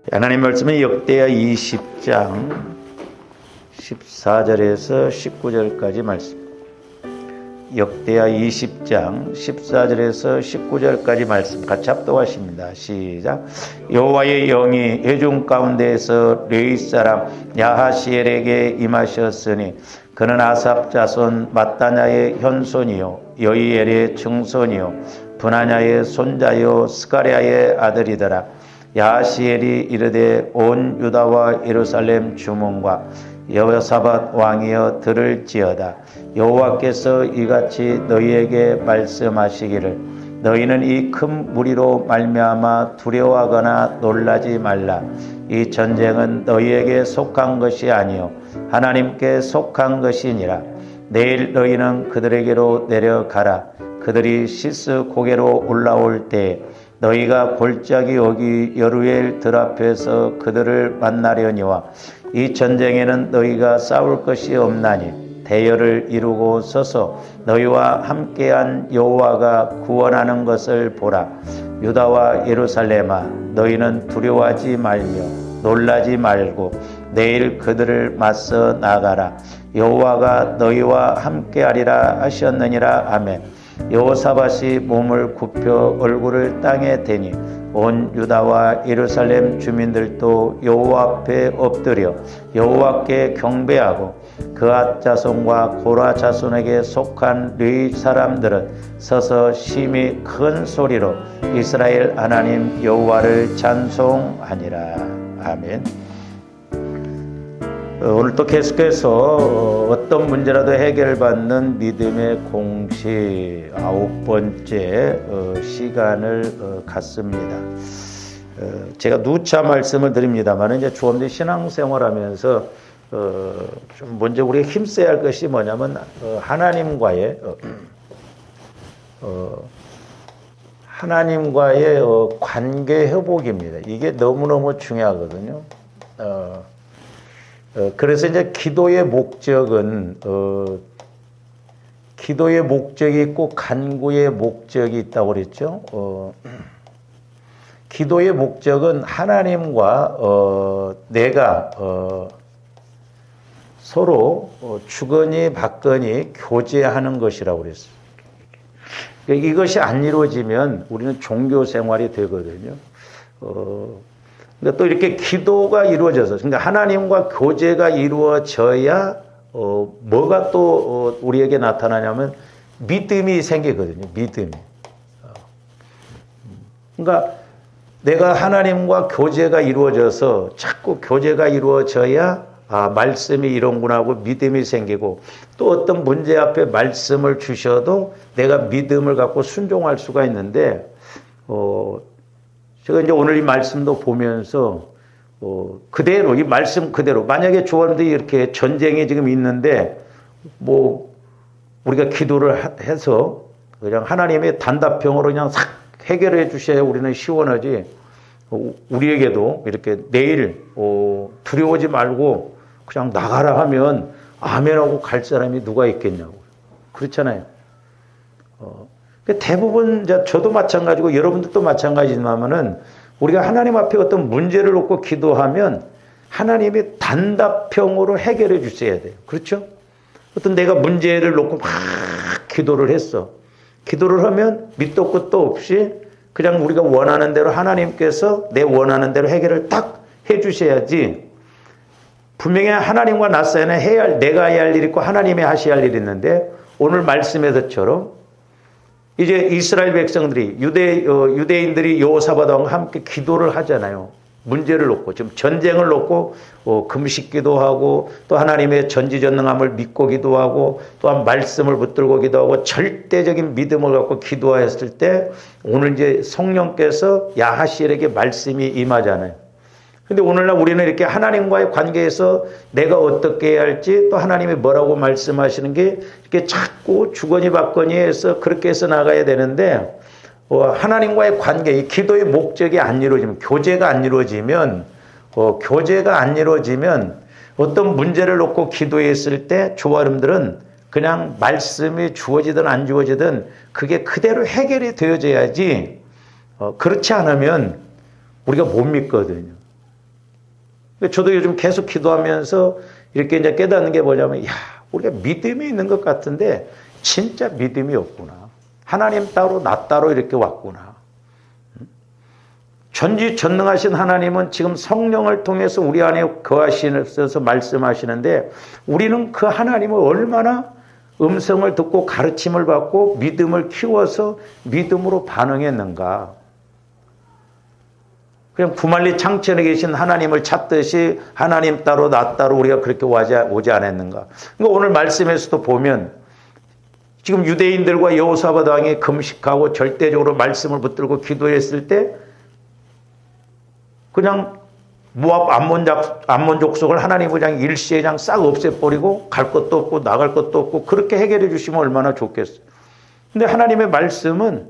하나님 말씀은 역대하 20장 14절에서 19절까지 말씀. 역대하 20장 14절에서 19절까지 말씀 같이 합독하십니다. 시작. 여호와의 영이 회중 가운데에서 레위 사람 야하시엘에게 임하셨으니 그는 아삽 자손 마따냐의 현손이요 여이엘의 증손이요 브나냐의 손자요 스가랴의 아들이더라. 야하시엘이 이르되 온 유다와 예루살렘 주문과 여호사밧 왕이여 들을지어다. 여호와께서 이같이 너희에게 말씀하시기를 너희는 이 큰 무리로 말미암아 두려워하거나 놀라지 말라. 이 전쟁은 너희에게 속한 것이 아니요 하나님께 속한 것이니라. 내일 너희는 그들에게로 내려가라. 그들이 시스 고개로 올라올 때 너희가 골짜기 여기 여루엘 들 앞에서 그들을 만나려니와 이 전쟁에는 너희가 싸울 것이 없나니 대열을 이루고 서서 너희와 함께한 여호와가 구원하는 것을 보라. 유다와 예루살렘아 너희는 두려워하지 말며 놀라지 말고 내일 그들을 맞서 나가라. 여호와가 너희와 함께하리라 하셨느니라. 아멘. 여호사밧이 몸을 굽혀 얼굴을 땅에 대니 온 유다와 예루살렘 주민들도 여호와 앞에 엎드려 여호와께 경배하고 그앗 자손과 고라 자손에게 속한 르이 사람들은 서서 심히 큰 소리로 이스라엘 하나님 여호와를 찬송하니라. 아멘. 오늘 또 계속해서 어떤 문제라도 해결받는 믿음의 공식 9번째 시간을 갖습니다. 제가 누차 말씀을 드립니다만 이제 주엄대 신앙생활하면서 좀 먼저 우리가 힘써야 할 것이 뭐냐면 하나님과의 관계 회복입니다. 이게 너무너무 중요하거든요. 그래서 이제 기도의 목적은 기도의 목적이 있고 간구의 목적이 있다고 그랬죠. 기도의 목적은 하나님과 내가 서로 주거니 받거니 교제하는 것이라고 그랬어요. 이것이 안 이루어지면 우리는 종교 생활이 되거든요. 또 이렇게 기도가 이루어져서, 그러니까 하나님과 교제가 이루어져야 뭐가 또 우리에게 나타나냐면 믿음이 생기거든요. 믿음이. 그러니까 내가 하나님과 교제가 이루어져서 자꾸 교제가 이루어져야 말씀이 이런구나 하고 믿음이 생기고 또 어떤 문제 앞에 말씀을 주셔도 내가 믿음을 갖고 순종할 수가 있는데 제가 이제 오늘 이 말씀도 보면서 그대로 이 말씀 그대로 만약에 조원들이 이렇게 전쟁이 지금 있는데 뭐 우리가 기도를 해서 그냥 하나님의 단답형으로 그냥 싹 해결해 주셔야 우리는 시원하지. 우리에게도 이렇게 내일 두려워하지 말고 그냥 나가라 하면 아멘하고 갈 사람이 누가 있겠냐고. 그렇잖아요. 대부분 저도 마찬가지고 여러분들도 마찬가지지만은 우리가 하나님 앞에 어떤 문제를 놓고 기도하면 하나님이 단답형으로 해결해 주셔야 돼요. 그렇죠? 어떤 내가 문제를 놓고 막 기도를 했어. 기도를 하면 밑도 끝도 없이 그냥 우리가 원하는 대로 하나님께서 내 원하는 대로 해결을 딱 해 주셔야지. 분명히 하나님과 나 사이에는 내가 해야 할 일이 있고 하나님이 하셔야 할 일이 있는데 오늘 말씀에서처럼 이제 이스라엘 백성들이 유대인들이 여호사밧 왕과 함께 기도를 하잖아요. 문제를 놓고 지금 전쟁을 놓고 금식기도 하고 또 하나님의 전지전능함을 믿고 기도하고 또한 말씀을 붙들고 기도하고 절대적인 믿음을 갖고 기도했을 때 오늘 이제 성령께서 야하시엘에게 말씀이 임하잖아요. 근데 오늘날 우리는 이렇게 하나님과의 관계에서 내가 어떻게 해야 할지 또 하나님이 뭐라고 말씀하시는 게 이렇게 자꾸 주거니 받거니 해서 그렇게 해서 나가야 되는데 하나님과의 관계, 이 기도의 목적이 안 이루어지면 교제가 안 이루어지면 어떤 문제를 놓고 기도했을 때 저와 여러분들은 그냥 말씀이 주어지든 안 주어지든 그게 그대로 해결이 되어져야지 그렇지 않으면 우리가 못 믿거든요. 저도 요즘 계속 기도하면서 이렇게 이제 깨닫는 게 뭐냐면, 야, 우리가 믿음이 있는 것 같은데 진짜 믿음이 없구나. 하나님 따로 나 따로 이렇게 왔구나. 전지전능하신 하나님은 지금 성령을 통해서 우리 안에 거하시면서 말씀하시는데, 우리는 그 하나님을 얼마나 음성을 듣고 가르침을 받고 믿음을 키워서 믿음으로 반응했는가. 그냥 구만리 창천에 계신 하나님을 찾듯이 하나님 따로 나 따로 우리가 그렇게 오지 않았는가. 그러니까 오늘 말씀에서도 보면 지금 유대인들과 여호사밧 왕이 금식하고 절대적으로 말씀을 붙들고 기도했을 때 그냥 모압 암몬 족속을 하나님이 그냥 일시에 그냥 싹 없애버리고 갈 것도 없고 나갈 것도 없고 그렇게 해결해 주시면 얼마나 좋겠어요. 근데 하나님의 말씀은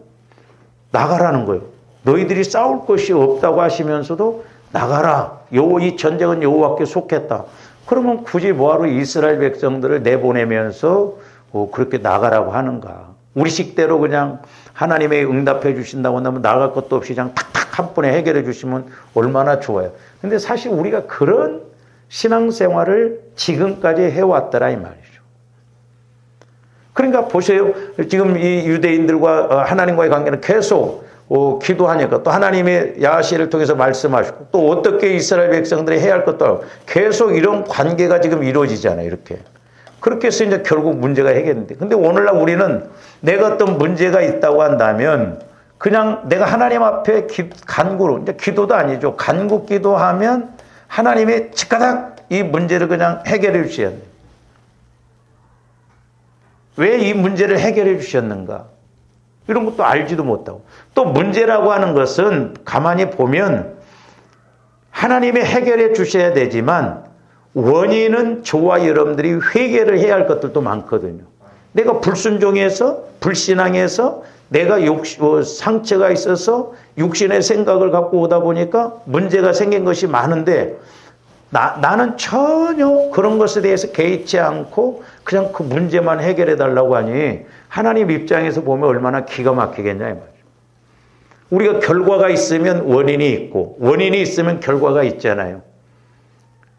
나가라는 거예요. 너희들이 싸울 것이 없다고 하시면서도 나가라. 이 전쟁은 여호와께 속했다. 그러면 굳이 뭐하러 이스라엘 백성들을 내보내면서 그렇게 나가라고 하는가. 우리식대로 그냥 하나님의 응답해 주신다고 하면 나갈 것도 없이 그냥 탁탁 한 번에 해결해 주시면 얼마나 좋아요. 근데 사실 우리가 그런 신앙생활을 지금까지 해왔더라 이 말이죠. 그러니까 보세요. 지금 이 유대인들과 하나님과의 관계는 계속 기도하니까 또 하나님의 야시를 통해서 말씀하시고 또 어떻게 이스라엘 백성들이 해야 할 것도 계속 이런 관계가 지금 이루어지잖아요. 이렇게. 그렇게 해서 이제 결국 문제가 해결되는데. 근데 오늘날 우리는 내가 어떤 문제가 있다고 한다면 그냥 내가 하나님 앞에 간구로, 이제 기도도 아니죠. 간구 기도하면 하나님이 즉가닥 이 문제를 그냥 해결해 주셔야 돼요. 왜 이 문제를 해결해 주셨는가? 이런 것도 알지도 못하고. 또 문제라고 하는 것은 가만히 보면 하나님이 해결해 주셔야 되지만 원인은 저와 여러분들이 회개를 해야 할 것들도 많거든요. 내가 불순종해서 불신앙해서 내가 상처가 있어서 육신의 생각을 갖고 오다 보니까 문제가 생긴 것이 많은데 나는 전혀 그런 것에 대해서 개의치 않고 그냥 그 문제만 해결해 달라고 하니 하나님 입장에서 보면 얼마나 기가 막히겠냐 이 말이죠. 우리가 결과가 있으면 원인이 있고 원인이 있으면 결과가 있잖아요.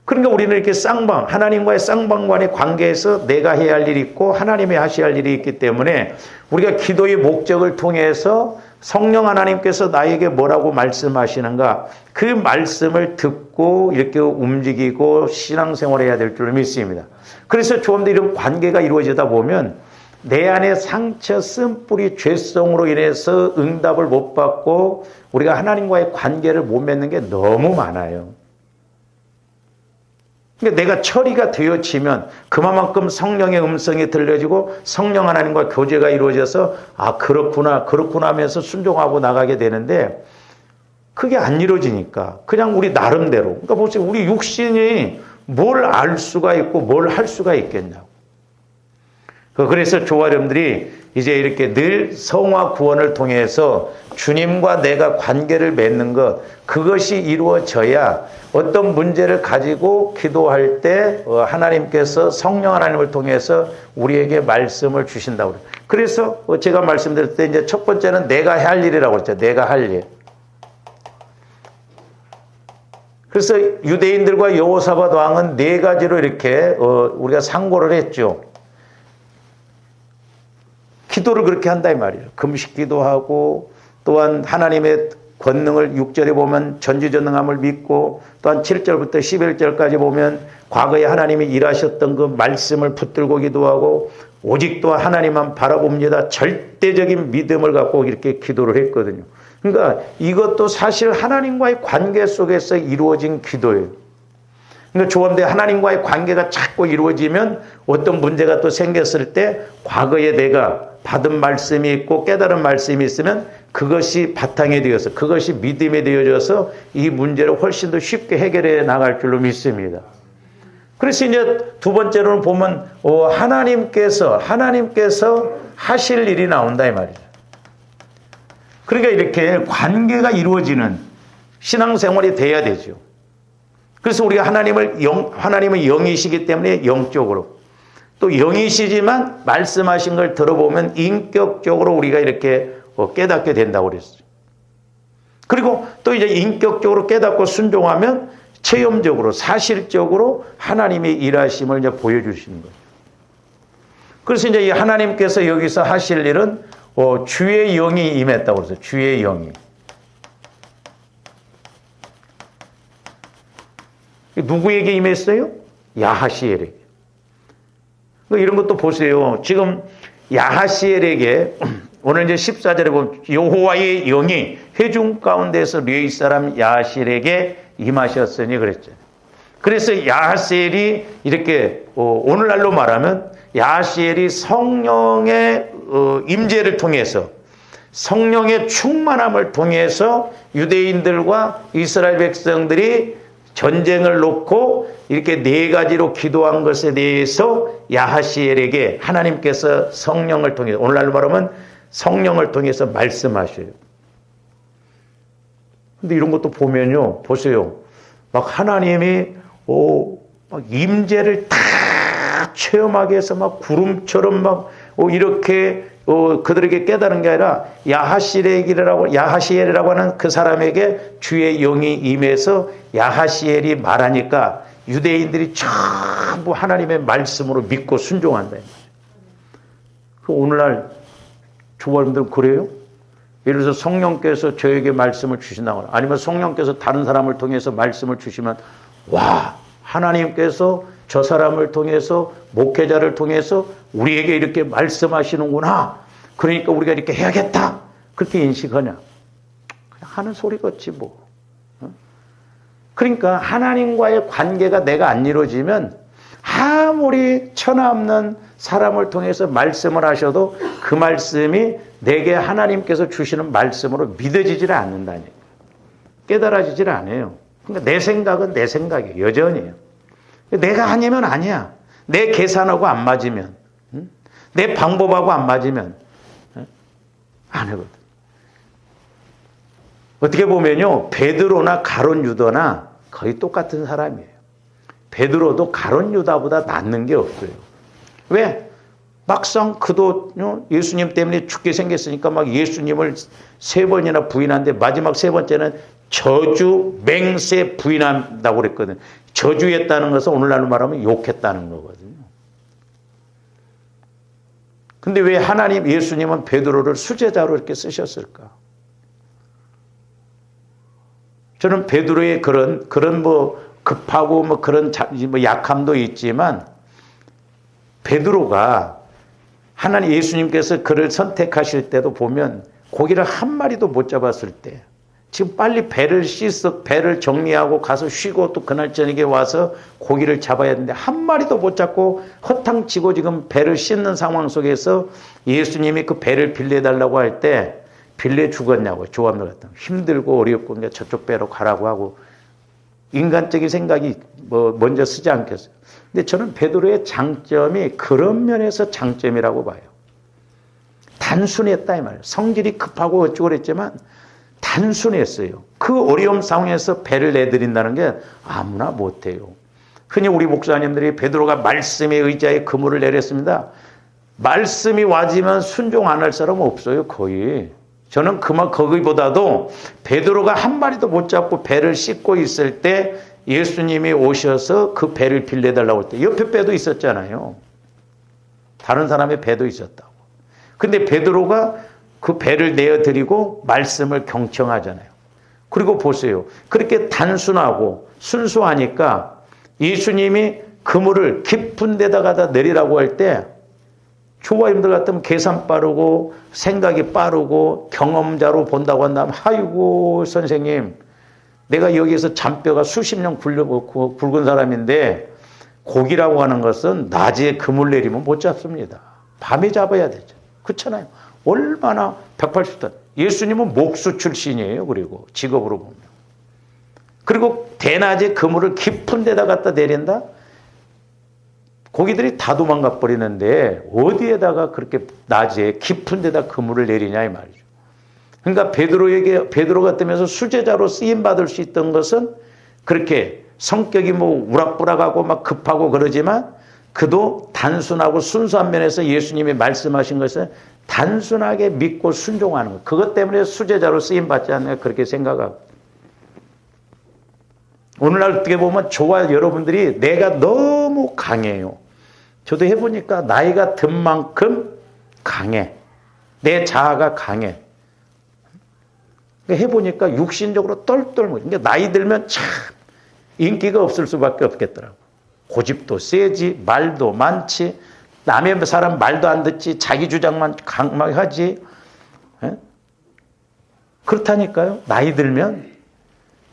그러니까 우리는 이렇게 하나님과의 쌍방간의 관계에서 내가 해야 할 일이 있고 하나님이 하셔야 할 일이 있기 때문에 우리가 기도의 목적을 통해서 성령 하나님께서 나에게 뭐라고 말씀하시는가 그 말씀을 듣고 이렇게 움직이고 신앙생활을 해야 될 줄 믿습니다. 그래서 좀 더 이런 관계가 이루어지다 보면 내 안에 상처, 쓴뿌리, 죄성으로 인해서 응답을 못 받고 우리가 하나님과의 관계를 못 맺는 게 너무 많아요. 그러니까 내가 처리가 되어지면 그만큼 성령의 음성이 들려지고 성령 하나님과 교제가 이루어져서 그렇구나 하면서 순종하고 나가게 되는데 그게 안 이루어지니까 그냥 우리 나름대로 그러니까 보세요. 우리 육신이 뭘 알 수가 있고 뭘 할 수가 있겠냐고. 그래서 저와 여러분들이 이제 이렇게 늘 성화 구원을 통해서 주님과 내가 관계를 맺는 것 그것이 이루어져야 어떤 문제를 가지고 기도할 때 하나님께서 성령 하나님을 통해서 우리에게 말씀을 주신다고 그래요. 그래서 제가 말씀드릴 때 이제 첫 번째는 내가 할 일이라고 했죠. 내가 할 일. 그래서 유대인들과 여호사밧 왕은 네 가지로 이렇게 우리가 상고를 했죠. 기도를 그렇게 한다 이 말이에요. 금식 기도하고 또한 하나님의 권능을 6절에 보면 전지전능함을 믿고 또한 7절부터 11절까지 보면 과거에 하나님이 일하셨던 그 말씀을 붙들고 기도하고 오직 또 하나님만 바라봅니다. 절대적인 믿음을 갖고 이렇게 기도를 했거든요. 그러니까 이것도 사실 하나님과의 관계 속에서 이루어진 기도예요. 그러니까 조언대 하나님과의 관계가 자꾸 이루어지면 어떤 문제가 또 생겼을 때 과거에 내가 받은 말씀이 있고 깨달은 말씀이 있으면 그것이 바탕이 되어서 그것이 믿음이 되어져서 이 문제를 훨씬 더 쉽게 해결해 나갈 줄로 믿습니다. 그래서 이제 두 번째로는 보면 하나님께서 하실 일이 나온다 이 말이죠. 그러니까 이렇게 관계가 이루어지는 신앙생활이 돼야 되죠. 그래서 우리가 하나님은 영이시기 때문에 영적으로 또 영이시지만 말씀하신 걸 들어보면 인격적으로 우리가 이렇게 깨닫게 된다고 그랬어요. 그리고 또 이제 인격적으로 깨닫고 순종하면 체험적으로 사실적으로 하나님의 일하심을 이제 보여주시는 거예요. 그래서 이제 이 하나님께서 여기서 하실 일은 주의 영이 임했다고 그랬어요. 주의 영이. 누구에게 임했어요? 야하시엘에게. 이런 것도 보세요. 지금 야하시엘에게 오늘 이제 14절에 보면 여호와의 영이 회중 가운데서 르이 사람 야하시엘에게 임하셨으니 그랬죠. 그래서 야하시엘이 이렇게 오늘날로 말하면 야하시엘이 성령의 임재를 통해서 성령의 충만함을 통해서 유대인들과 이스라엘 백성들이 전쟁을 놓고 이렇게 네 가지로 기도한 것에 대해서 야하시엘에게 하나님께서 성령을 통해서 오늘날로 말하면 성령을 통해서 말씀하셔요. 근데 이런 것도 보면요. 보세요. 막 하나님이 막 임재를 다 체험하게 해서 막 구름처럼 막 이렇게 그들에게 깨달은 게 아니라 야하시엘이라고 하는 그 사람에게 주의 영이 임해서 야하시엘이 말하니까 유대인들이 전부 하나님의 말씀으로 믿고 순종한다. 오늘날 조부모님들은 그래요? 예를 들어서 성령께서 저에게 말씀을 주신다거나 아니면 성령께서 다른 사람을 통해서 말씀을 주시면 와, 하나님께서 저 사람을 통해서 목회자를 통해서 우리에게 이렇게 말씀하시는구나. 그러니까 우리가 이렇게 해야겠다. 그렇게 인식하냐? 그냥 하는 소리겠지 뭐. 그러니까 하나님과의 관계가 내가 안 이루어지면 아무리 천하 없는 사람을 통해서 말씀을 하셔도 그 말씀이 내게 하나님께서 주시는 말씀으로 믿어지질 않는다니까. 깨달아지질 않아요. 그러니까 내 생각은 내 생각이에요. 여전히요. 내가 아니면 아니야. 내 계산하고 안 맞으면, 내 방법하고 안 맞으면 안 하거든. 어떻게 보면요, 베드로나 가룟 유다나 거의 똑같은 사람이에요. 베드로도 가룟 유다보다 낫는 게 없어요. 왜? 막상 그도 예수님 때문에 죽게 생겼으니까 막 예수님을 3번이나 부인하는데 마지막 3번째는 저주 맹세 부인한다고 그랬거든. 저주했다는 것은 오늘날로 말하면 욕했다는 거거든요. 근데 왜 하나님 예수님은 베드로를 수제자로 이렇게 쓰셨을까? 저는 베드로의 그런 뭐 급하고 뭐 그런 약함도 있지만 베드로가 하나님 예수님께서 그를 선택하실 때도 보면 고기를 한 마리도 못 잡았을 때 지금 빨리 배를 정리하고 가서 쉬고 또 그날 저녁에 와서 고기를 잡아야 되는데 한 마리도 못 잡고 허탕치고 지금 배를 씻는 상황 속에서 예수님이 그 배를 빌려달라고 할 때 빌려 죽었냐고 조합들 같은 힘들고 어렵고 그러니까 저쪽 배로 가라고 하고 인간적인 생각이 먼저 쓰지 않겠어요. 근데 저는 베드로의 장점이 그런 면에서 장점이라고 봐요. 단순했다 이 말이에요. 성질이 급하고 어쩌고 그랬지만 단순했어요. 그 어려움 상황에서 배를 내드린다는 게 아무나 못해요. 흔히 우리 목사님들이 베드로가 말씀에 의지하여 그물을 내렸습니다. 말씀이 와지면 순종 안 할 사람은 없어요. 거의. 저는 거기보다도 베드로가 한 마리도 못 잡고 배를 씻고 있을 때 예수님이 오셔서 그 배를 빌려달라고 할 때 옆에 배도 있었잖아요. 다른 사람의 배도 있었다고. 근데 베드로가 그 배를 내어드리고 말씀을 경청하잖아요. 그리고 보세요. 그렇게 단순하고 순수하니까 예수님이 그물을 깊은 데다가 내리라고 할 때 조화임들 같으면 계산 빠르고 생각이 빠르고 경험자로 본다고 한다면 아이고 선생님 내가 여기에서 잔뼈가 수십 년 굵은 사람인데 고기라고 하는 것은 낮에 그물 내리면 못 잡습니다. 밤에 잡아야 되죠. 그렇잖아요. 얼마나 180톤. 예수님은 목수 출신이에요. 그리고 직업으로 보면. 그리고 대낮에 그물을 깊은 데다 갖다 내린다? 고기들이 다 도망가 버리는데 어디에다가 그렇게 낮에 깊은 데다 그물을 내리냐 이 말이죠. 그러니까 베드로 같으면서 수제자로 쓰임 받을 수 있던 것은 그렇게 성격이 뭐 우락부락하고 막 급하고 그러지만 그도 단순하고 순수한 면에서 예수님이 말씀하신 것은 단순하게 믿고 순종하는 것. 그것 때문에 수제자로 쓰임 받지 않나 그렇게 생각하고. 오늘날 어떻게 보면 저와 여러분들이 내가 너무 강해요. 저도 해보니까 나이가 든 만큼 강해. 내 자아가 강해. 해보니까 육신적으로 똘똘. 그러니까 나이 들면 참 인기가 없을 수밖에 없겠더라고. 고집도 세지, 말도 많지, 남의 사람 말도 안 듣지, 자기 주장만 강하게 하지. 그렇다니까요. 나이 들면.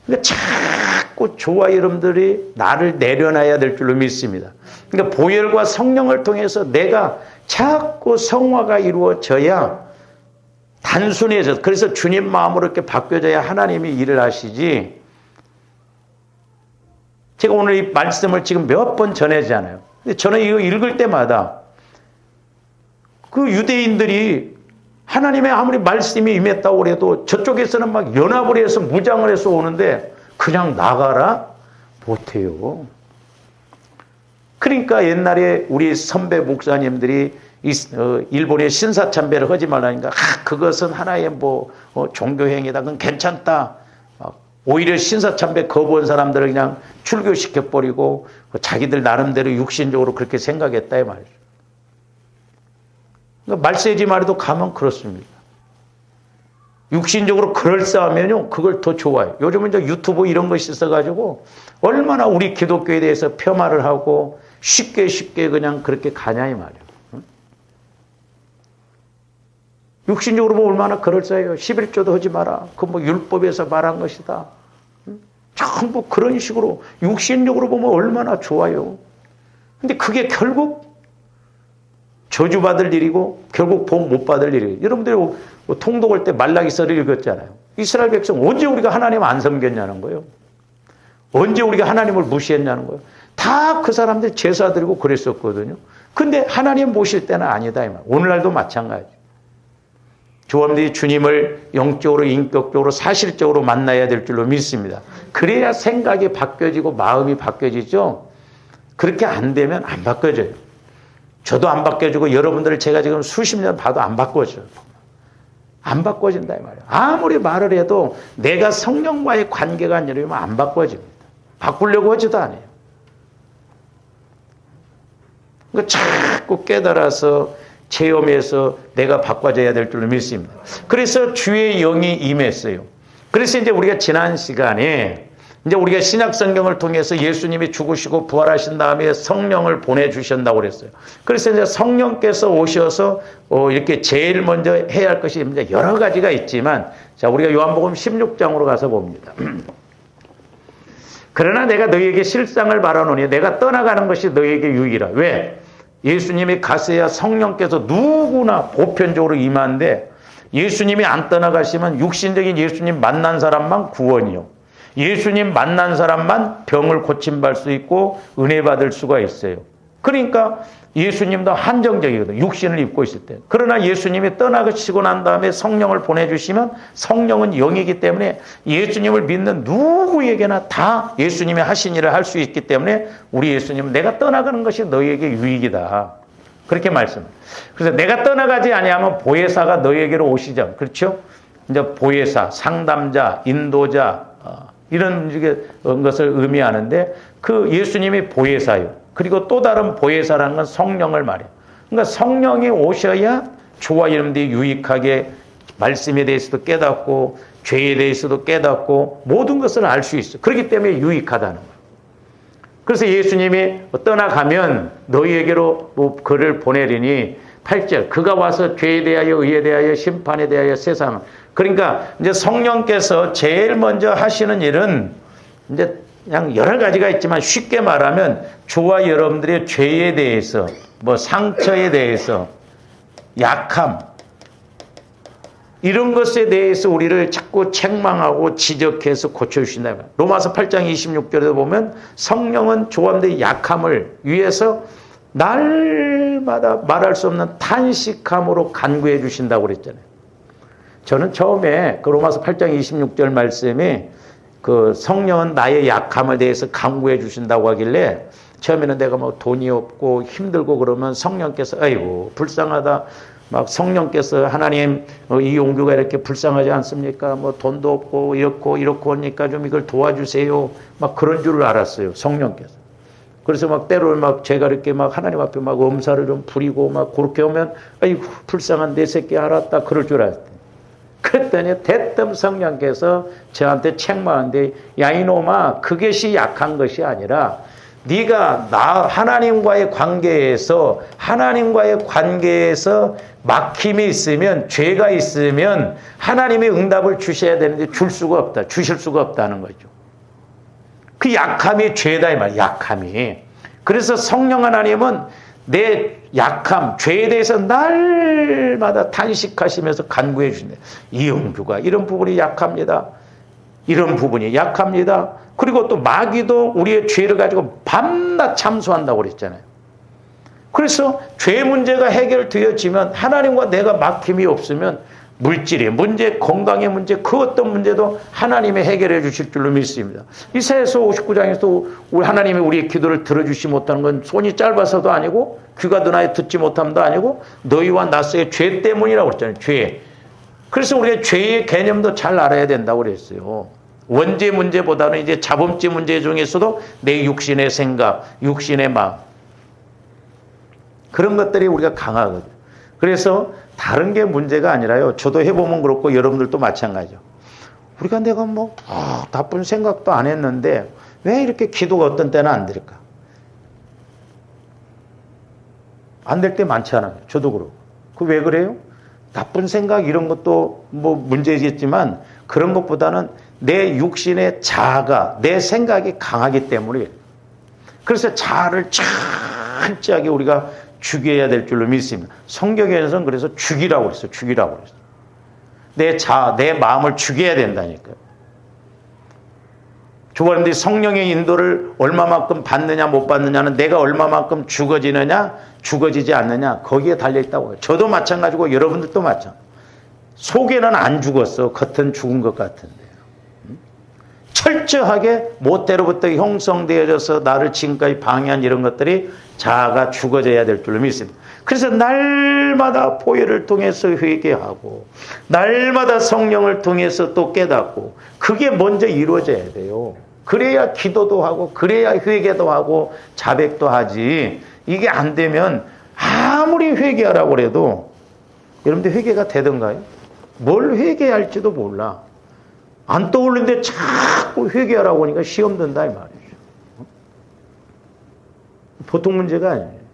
그러니까 자꾸 저와 여러분들이 나를 내려놔야 될 줄로 믿습니다. 그러니까 보혈과 성령을 통해서 내가 자꾸 성화가 이루어져야 단순해져. 그래서 주님 마음으로 이렇게 바뀌어져야 하나님이 일을 하시지. 제가 오늘 이 말씀을 지금 몇 번 전하잖아요. 근데 저는 이거 읽을 때마다 그 유대인들이 하나님의 아무리 말씀이 임했다고 해도 저쪽에서는 막 연합을 해서 무장을 해서 오는데 그냥 나가라? 못해요. 그러니까 옛날에 우리 선배 목사님들이 일본의 신사참배를 하지 말라니까 그것은 하나의 종교행위다. 그건 괜찮다. 오히려 신사참배 거부한 사람들을 그냥 출교시켜버리고 자기들 나름대로 육신적으로 그렇게 생각했다 이 말이죠. 그러니까 말세지 말에도 가면 그렇습니다. 육신적으로 그럴싸하면요 그걸 더 좋아해요. 요즘은 이제 유튜브 이런 것이 있어가지고 얼마나 우리 기독교에 대해서 폄하를 하고 쉽게 그냥 그렇게 가냐 이 말이에요. 육신적으로 보면 얼마나 그럴싸해요. 11조도 하지 마라. 그 율법에서 말한 것이다. 전부 그런 식으로 육신적으로 보면 얼마나 좋아요. 근데 그게 결국 저주받을 일이고 결국 복 못 받을 일이에요. 여러분들이 통독할 때 말라기서를 읽었잖아요. 이스라엘 백성 언제 우리가 하나님 안 섬겼냐는 거예요. 언제 우리가 하나님을 무시했냐는 거예요. 다 그 사람들 제사 드리고 그랬었거든요. 근데 하나님 모실 때는 아니다 이 말. 오늘날도 마찬가지. 조함들이 주님을 영적으로 인격적으로 사실적으로 만나야 될 줄로 믿습니다. 그래야 생각이 바뀌어지고 마음이 바뀌어지죠. 그렇게 안 되면 안 바뀌어져요. 저도 안 바뀌어지고 여러분들을 제가 지금 수십 년 봐도 안 바꿔져요. 안 바꿔진다 이 말이에요. 아무리 말을 해도 내가 성령과의 관계가 안 열리면 안 바꿔집니다. 바꾸려고 하지도 않아요. 그러니까 자꾸 깨달아서 체험해서 내가 바꿔져야 될 줄로 믿습니다. 그래서 주의 영이 임했어요. 그래서 이제 우리가 지난 시간에 이제 우리가 신약 성경을 통해서 예수님이 죽으시고 부활하신 다음에 성령을 보내주신다고 그랬어요. 그래서 이제 성령께서 오셔서 이렇게 제일 먼저 해야 할 것이 이제 여러 가지가 있지만 자, 우리가 요한복음 16장으로 가서 봅니다. 그러나 내가 너희에게 실상을 말하노니 내가 떠나가는 것이 너희에게 유익이라. 왜? 예수님이 가셔야 성령께서 누구나 보편적으로 임하는데 예수님이 안 떠나가시면 육신적인 예수님 만난 사람만 구원이요. 예수님 만난 사람만 병을 고침받을 수 있고 은혜 받을 수가 있어요. 그러니까 예수님도 한정적이거든요. 육신을 입고 있을 때. 그러나 예수님이 떠나시고 난 다음에 성령을 보내주시면 성령은 영이기 때문에 예수님을 믿는 누구에게나 다 예수님이 하신 일을 할 수 있기 때문에 우리 예수님은 내가 떠나가는 것이 너희에게 유익이다. 그렇게 말씀합니다. 그래서 내가 떠나가지 아니하면 보혜사가 너희에게로 오시죠. 그렇죠? 이제 보혜사, 상담자, 인도자 이런 것을 의미하는데 그 예수님이 보혜사요. 그리고 또 다른 보혜사라는 건 성령을 말해요. 그러니까 성령이 오셔야 저와 여러분들이 유익하게 말씀에 대해서도 깨닫고 죄에 대해서도 깨닫고 모든 것을 알 수 있어요. 그렇기 때문에 유익하다는 거예요. 그래서 예수님이 떠나가면 너희에게로 그를 보내리니 8절 그가 와서 죄에 대하여 의에 대하여 심판에 대하여 세상 그러니까 이제 성령께서 제일 먼저 하시는 일은 이제 그냥 여러 가지가 있지만 쉽게 말하면 저와 여러분들의 죄에 대해서 상처에 대해서 약함 이런 것에 대해서 우리를 자꾸 책망하고 지적해서 고쳐주신다. 로마서 8장 26절에 보면 성령은 저와의 약함을 위해서 날마다 말할 수 없는 탄식함으로 간구해 주신다고 그랬잖아요. 저는 처음에 그 로마서 8장 26절 말씀이 그 성령은 나의 약함에 대해서 간구해 주신다고 하길래 처음에는 내가 돈이 없고 힘들고 그러면 성령께서 아이고 불쌍하다 막 성령께서 하나님 이 용교가 이렇게 불쌍하지 않습니까? 뭐 돈도 없고 이렇고 하니까 좀 이걸 도와주세요. 막 그런 줄 알았어요. 성령께서. 그래서 막 때로 막 제가 이렇게 막 하나님 앞에 막 엄살을 좀 부리고 막 그렇게 오면 아이고 불쌍한 내 새끼 알았다 그럴 줄 알았더니 그랬더니 대뜸 성령께서 저한테 책망하는데 야 이놈아 그것이 약한 것이 아니라 네가 하나님과의 관계에서 막힘이 있으면 죄가 있으면 하나님이 응답을 주셔야 되는데 주실 수가 없다는 거죠. 그 약함이 죄다 이 말이야. 약함이. 그래서 성령 하나님은 내 약함, 죄에 대해서 날마다 탄식하시면서 간구해 주신다. 이용규가 이런 부분이 약합니다. 이런 부분이 약합니다. 그리고 또 마귀도 우리의 죄를 가지고 밤낮 참소한다고 그랬잖아요. 그래서 죄 문제가 해결되어지면 하나님과 내가 막힘이 없으면 물질의 문제, 건강의 문제, 그 어떤 문제도 하나님이 해결해 주실 줄로 믿습니다. 이사야서 59장에서 우리 하나님이 우리의 기도를 들어주시 못하는 건 손이 짧아서도 아니고 귀가 드나에 듣지 못함도 아니고 너희와 나 사이의 죄 때문이라고 그랬잖아요. 죄. 그래서 우리가 죄의 개념도 잘 알아야 된다고 그랬어요. 원죄 문제보다는 이제 자범죄 문제 중에서도 내 육신의 생각, 육신의 마음 그런 것들이 우리가 강하거든요. 그래서 다른 게 문제가 아니라요. 저도 해보면 그렇고 여러분들도 마찬가지죠. 우리가 내가 나쁜 생각도 안 했는데 왜 이렇게 기도가 어떤 때는 안 될까? 안 될 때 많잖아요. 저도 그렇고. 그 왜 그래요? 나쁜 생각 이런 것도 문제겠지만 그런 것보다는 내 육신의 자아가 내 생각이 강하기 때문에 그래서 자아를 철저하게 우리가 죽여야 될 줄로 믿습니다. 성경에서는 그래서 죽이라고 그랬어요. 죽이라고 그랬어요. 내 자아, 내 마음을 죽여야 된다니까요. 그런데 성령의 인도를 얼마만큼 받느냐 못 받느냐는 내가 얼마만큼 죽어지느냐 죽어지지 않느냐 거기에 달려있다고 해요. 저도 마찬가지고 여러분들도 마찬가지고 속에는 안 죽었어. 겉은 죽은 것 같은데요. 철저하게 못대로부터 형성되어져서 나를 지금까지 방해한 이런 것들이 자아가 죽어져야 될 줄로 믿습니다. 그래서 날마다 보혈을 통해서 회개하고 날마다 성령을 통해서 또 깨닫고 그게 먼저 이루어져야 돼요. 그래야 기도도 하고 그래야 회개도 하고 자백도 하지. 이게 안 되면 아무리 회개하라고 해도 여러분들 회개가 되던가요? 뭘 회개할지도 몰라. 안 떠오르는데 자꾸 회개하라고 하니까 시험 든다 이 말이죠. 보통 문제가 아니에요.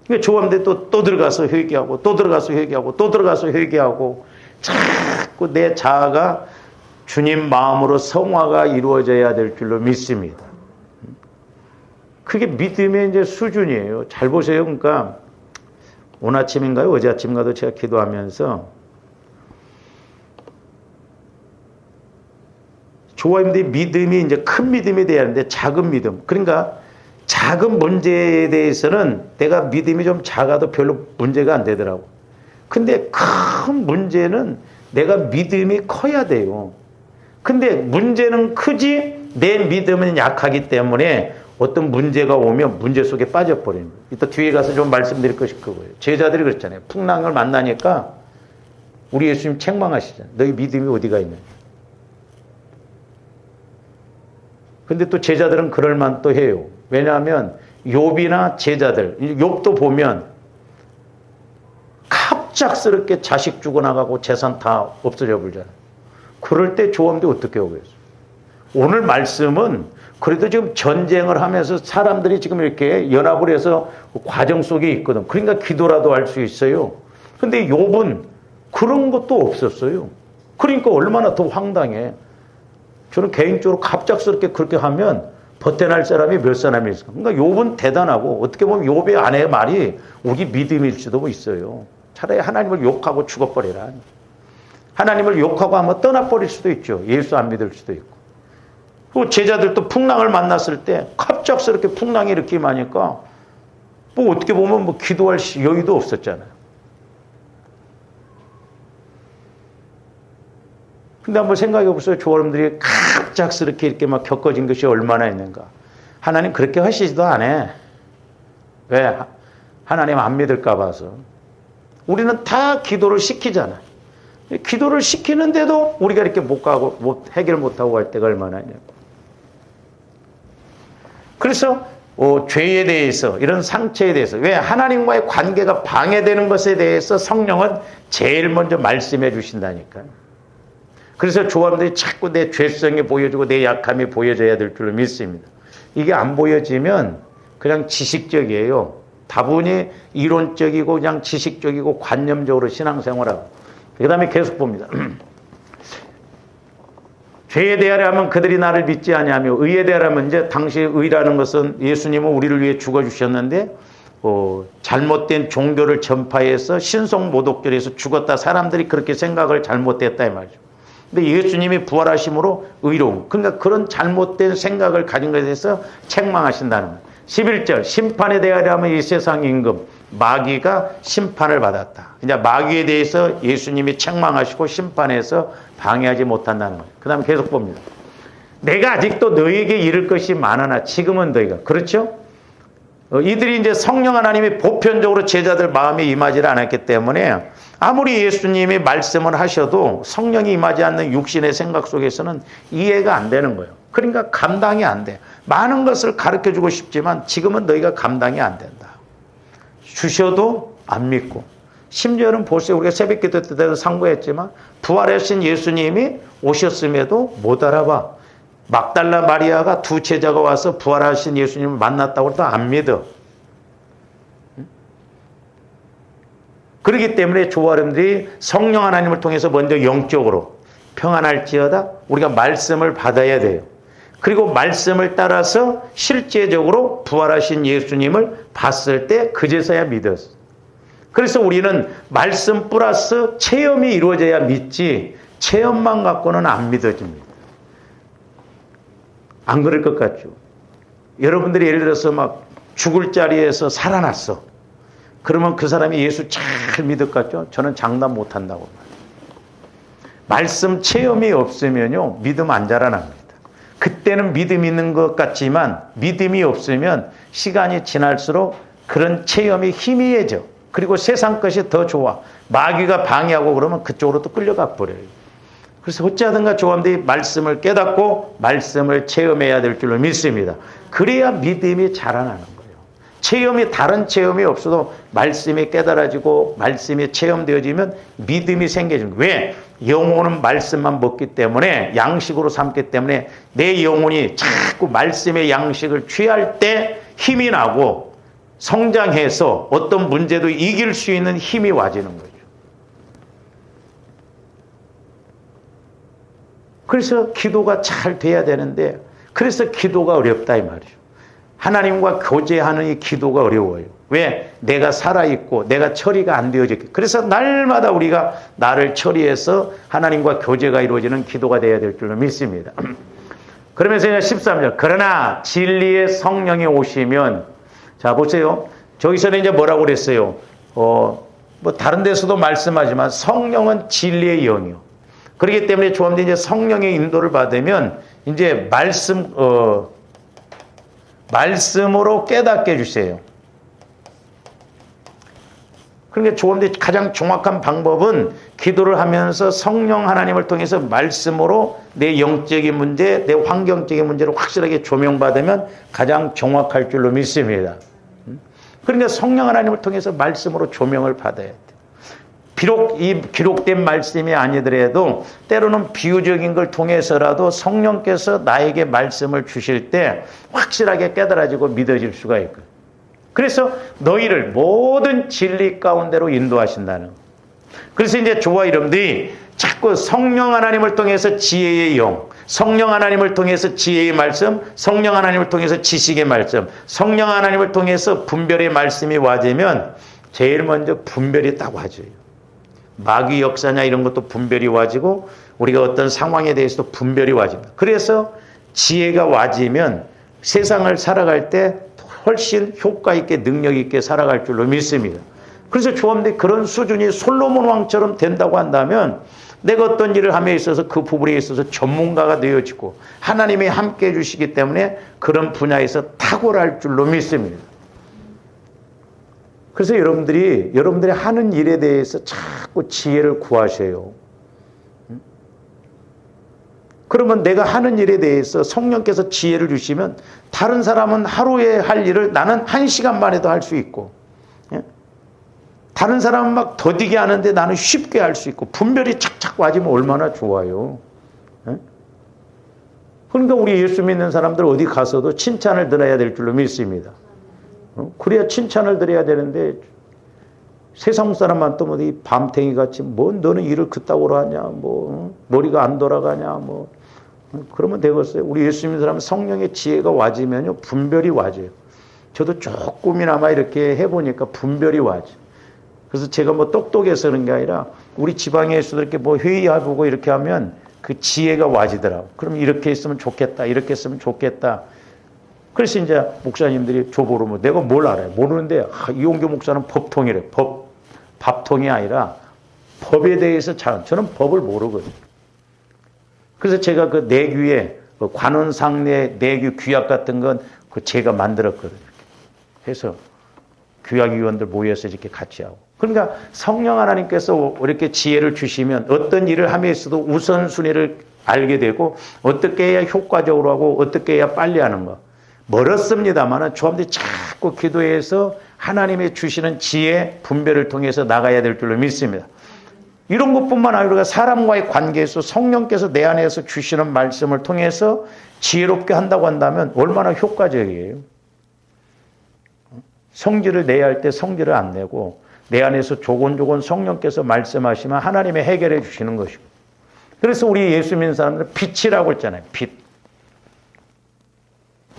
그러니까 조합대 또 들어가서 회개하고 또 들어가서 회개하고 또 들어가서 회개하고 자꾸 내 자아가 주님 마음으로 성화가 이루어져야 될 줄로 믿습니다. 그게 믿음의 이제 수준이에요. 잘 보세요. 그러니까 오늘 아침인가요? 어제 아침인가도 제가 기도하면서 조화임들이 믿음이 이제 큰 믿음이 돼야 하는데 작은 믿음. 그러니까 작은 문제에 대해서는 내가 믿음이 좀 작아도 별로 문제가 안 되더라고. 근데 큰 문제는 내가 믿음이 커야 돼요. 근데 문제는 크지 내 믿음은 약하기 때문에 어떤 문제가 오면 문제 속에 빠져버리는 거예요. 이따 뒤에 가서 좀 말씀드릴 것이 그거예요. 제자들이 그랬잖아요. 풍랑을 만나니까 우리 예수님 책망하시잖아요. 너희 믿음이 어디가 있느냐. 근데 또 제자들은 그럴만 또 해요. 왜냐하면 욥이나 제자들, 욥도 보면 갑작스럽게 자식 죽어나가고 재산 다 없어져 버리잖아요. 그럴 때 조언도 어떻게 오겠어요? 오늘 말씀은 그래도 지금 전쟁을 하면서 사람들이 지금 이렇게 연합을 해서 과정 속에 있거든. 그러니까 기도라도 할 수 있어요. 근데 욥은 그런 것도 없었어요. 그러니까 얼마나 더 황당해. 저는 개인적으로 갑작스럽게 그렇게 하면 버텨낼 사람이 몇 사람이 있을까? 그러니까 욥은 대단하고 어떻게 보면 욥의 아내의 말이 우리 믿음일 수도 있어요. 차라리 하나님을 욕하고 죽어버리라. 하나님을 욕하고 한번 떠나버릴 수도 있죠. 예수 안 믿을 수도 있고. 그 제자들도 풍랑을 만났을 때 갑작스럽게 풍랑이 이렇게 임하니까 뭐 어떻게 보면 뭐 기도할 여유도 없었잖아요. 근데 한번 생각해 보세요. 조원들이 갑작스럽게 이렇게 막 겪어진 것이 얼마나 있는가. 하나님 그렇게 하시지도 않아. 왜? 하나님 안 믿을까 봐서. 우리는 다 기도를 시키잖아요. 기도를 시키는데도 우리가 이렇게 못 가고 해결 못하고 갈 때가 얼마나 있냐고. 그래서 죄에 대해서, 이런 상처에 대해서, 왜 하나님과의 관계가 방해되는 것에 대해서 성령은 제일 먼저 말씀해 주신다니까요. 그래서 조합들이 자꾸 내 죄성이 보여지고 내 약함이 보여져야 될 줄로 믿습니다. 이게 안 보여지면 그냥 지식적이에요. 다분히 이론적이고 그냥 지식적이고 관념적으로 신앙생활하고. 그 다음에 계속 봅니다. 죄에 대하려면 그들이 나를 믿지 아니하며 의에 대하려면, 이제 당시 의라는 것은 예수님은 우리를 위해 죽어주셨는데 잘못된 종교를 전파해서 신성모독죄에서 죽었다. 사람들이 그렇게 생각을 잘못했다 이 말이죠. 근데 예수님이 부활하심으로 의로움. 그러니까 그런 잘못된 생각을 가진 것에 대해서 책망하신다는 거예요. 11절 심판에 대하려면 이 세상 임금 마귀가 심판을 받았다. 이제 마귀에 대해서 예수님이 책망하시고 심판해서 방해하지 못한다는 거예요. 그 다음에 계속 봅니다. 내가 아직도 너에게 이를 것이 많으나 지금은 너희가. 그렇죠? 이들이 이제 성령 하나님이 보편적으로 제자들 마음에 임하지 않았기 때문에 아무리 예수님이 말씀을 하셔도 성령이 임하지 않는 육신의 생각 속에서는 이해가 안 되는 거예요. 그러니까 감당이 안 돼. 많은 것을 가르쳐주고 싶지만 지금은 너희가 감당이 안 된다. 주셔도 안 믿고. 심지어는 보세요. 우리가 새벽기도 때도 상고했지만 부활하신 예수님이 오셨음에도 못 알아봐. 막달라 마리아가 두 제자가 와서 부활하신 예수님을 만났다고 해도 안 믿어. 그렇기 때문에 조아름들이 성령 하나님을 통해서 먼저 영적으로 평안할지어다 우리가 말씀을 받아야 돼요. 그리고 말씀을 따라서 실제적으로 부활하신 예수님을 봤을 때 그제서야 믿었어. 그래서 우리는 말씀 플러스 체험이 이루어져야 믿지 체험만 갖고는 안 믿어집니다. 안 그럴 것 같죠? 여러분들이 예를 들어서 막 죽을 자리에서 살아났어. 그러면 그 사람이 예수 잘 믿을 것 같죠? 저는 장담 못한다고. 말씀 체험이 없으면요 믿음 안 자라납니다. 그때는 믿음 있는 것 같지만 믿음이 없으면 시간이 지날수록 그런 체험이 희미해져. 그리고 세상 것이 더 좋아. 마귀가 방해하고 그러면 그쪽으로 또 끌려가 버려요. 그래서 어찌하든가 조감들이 말씀을 깨닫고 말씀을 체험해야 될 줄로 믿습니다. 그래야 믿음이 자라나는 거예요. 체험이 다른 체험이 없어도 말씀이 깨달아지고 말씀이 체험되어지면 믿음이 생겨집니다. 왜? 영혼은 말씀만 먹기 때문에 양식으로 삼기 때문에 내 영혼이 자꾸 말씀의 양식을 취할 때 힘이 나고 성장해서 어떤 문제도 이길 수 있는 힘이 와지는 거죠. 그래서 기도가 잘 돼야 되는데 그래서 기도가 어렵다 이 말이죠. 하나님과 교제하는 이 기도가 어려워요. 왜? 내가 살아있고 내가 처리가 안 되어졌기. 그래서 날마다 우리가 나를 처리해서 하나님과 교제가 이루어지는 기도가 되어야 될 줄로 믿습니다. 그러면서 13절 그러나 진리의 성령이 오시면 자 보세요. 저기서는 이제 뭐라고 그랬어요? 뭐 다른 데서도 말씀하지만 성령은 진리의 영이요. 그렇기 때문에 조합대 이제 성령의 인도를 받으면 이제 말씀으로 깨닫게 해주세요. 그러니까 조합대 가장 정확한 방법은 기도를 하면서 성령 하나님을 통해서 말씀으로 내 영적인 문제, 내 환경적인 문제를 확실하게 조명받으면 가장 정확할 줄로 믿습니다. 그러니까 성령 하나님을 통해서 말씀으로 조명을 받아야 돼요. 비록 이 기록된 말씀이 아니더라도 때로는 비유적인 걸 통해서라도 성령께서 나에게 말씀을 주실 때 확실하게 깨달아지고 믿어질 수가 있고요. 그래서 너희를 모든 진리 가운데로 인도하신다는. 그래서 이제 조와 이름들이 자꾸 성령 하나님을 통해서 지혜의 영, 성령 하나님을 통해서 지혜의 말씀, 성령 하나님을 통해서 지식의 말씀, 성령 하나님을 통해서 분별의 말씀이 와지면 제일 먼저 분별이 딱 와져요. 마귀 역사냐 이런 것도 분별이 와지고 우리가 어떤 상황에 대해서도 분별이 와집니다. 그래서 지혜가 와지면 세상을 살아갈 때 훨씬 효과 있게 능력 있게 살아갈 줄로 믿습니다. 그래서 조합대 그런 수준이 솔로몬 왕처럼 된다고 한다면 내가 어떤 일을 함에 있어서 그 부분에 있어서 전문가가 되어지고 하나님이 함께 해주시기 때문에 그런 분야에서 탁월할 줄로 믿습니다. 그래서 여러분들이 하는 일에 대해서 자꾸 지혜를 구하셔요. 그러면 내가 하는 일에 대해서 성령께서 지혜를 주시면 다른 사람은 하루에 할 일을 나는 1시간 만에도 할 수 있고, 다른 사람은 막 더디게 하는데 나는 쉽게 할 수 있고, 분별이 착착 맞으면 얼마나 좋아요. 그러니까 우리 예수 믿는 사람들 어디 가서도 칭찬을 들어야 될 줄로 믿습니다. 그래야 칭찬을 드려야 되는데, 세상 사람만 또 어디 밤탱이 같이 뭐 너는 일을 그따구로 하냐, 뭐 머리가 안 돌아가냐, 뭐 그러면 되겠어요. 우리 예수 믿는 사람은 성령의 지혜가 와지면요 분별이 와져요. 저도 조금이나마 이렇게 해보니까 분별이 와져. 그래서 제가 뭐 똑똑해서 그런 게 아니라 우리 지방에 있어도 이렇게 뭐 회의해보고 이렇게 하면 그 지혜가 와지더라고. 그럼 이렇게 했으면 좋겠다, 이렇게 했으면 좋겠다. 그래서 이제 목사님들이 저보러 뭐 내가 뭘 알아요? 모르는데 이용규 목사는 법통이래. 밥통이 아니라 법에 대해서 저는 법을 모르거든요. 그래서 제가 그 내규에 관원상례 내규 규약 같은 건 그 제가 만들었거든요. 해서 규약위원들 모여서 이렇게 같이 하고. 그러니까 성령 하나님께서 이렇게 지혜를 주시면 어떤 일을 함에서도 우선순위를 알게 되고 어떻게 해야 효과적으로 하고 어떻게 해야 빨리 하는 거. 멀었습니다만은 조합들이 자꾸 기도해서 하나님이 주시는 지혜, 분별을 통해서 나가야 될 줄로 믿습니다. 이런 것뿐만 아니라 사람과의 관계에서 성령께서 내 안에서 주시는 말씀을 통해서 지혜롭게 한다고 한다면 얼마나 효과적이에요. 성질을 내야 할 때 성질을 안 내고 내 안에서 조곤조곤 성령께서 말씀하시면 하나님이 해결해 주시는 것이고. 그래서 우리 예수 믿는 사람들은 빛이라고 했잖아요.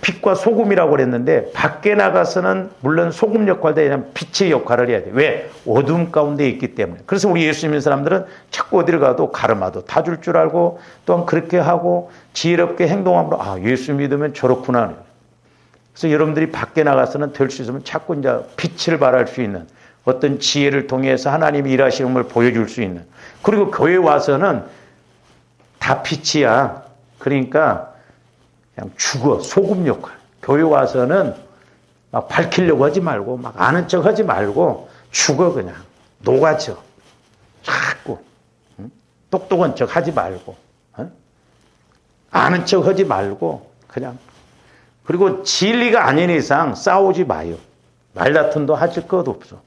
빛과 소금이라고 그랬는데 밖에 나가서는 물론 소금 역할도 아니라 빛의 역할을 해야 돼. 왜? 어둠 가운데 있기 때문에. 그래서 우리 예수 믿는 사람들은 자꾸 어디를 가도 가르마도 다 줄 줄 알고 또한 그렇게 하고 지혜롭게 행동함으로 예수 믿으면 저렇구나. 그래서 여러분들이 밖에 나가서는 될 수 있으면 자꾸 이제 빛을 발할 수 있는 어떤 지혜를 통해서 하나님이 일하시는 걸 보여줄 수 있는. 그리고 교회 와서는 다 빛이야. 그러니까 그냥 죽어. 소금 역할. 교회 와서는 막 밝히려고 하지 말고 막 아는 척 하지 말고 죽어 그냥. 녹아져. 자꾸. 똑똑한 척 하지 말고. 아는 척 하지 말고 그냥. 그리고 진리가 아닌 이상 싸우지 마요. 말다툼도 하실 것 없어.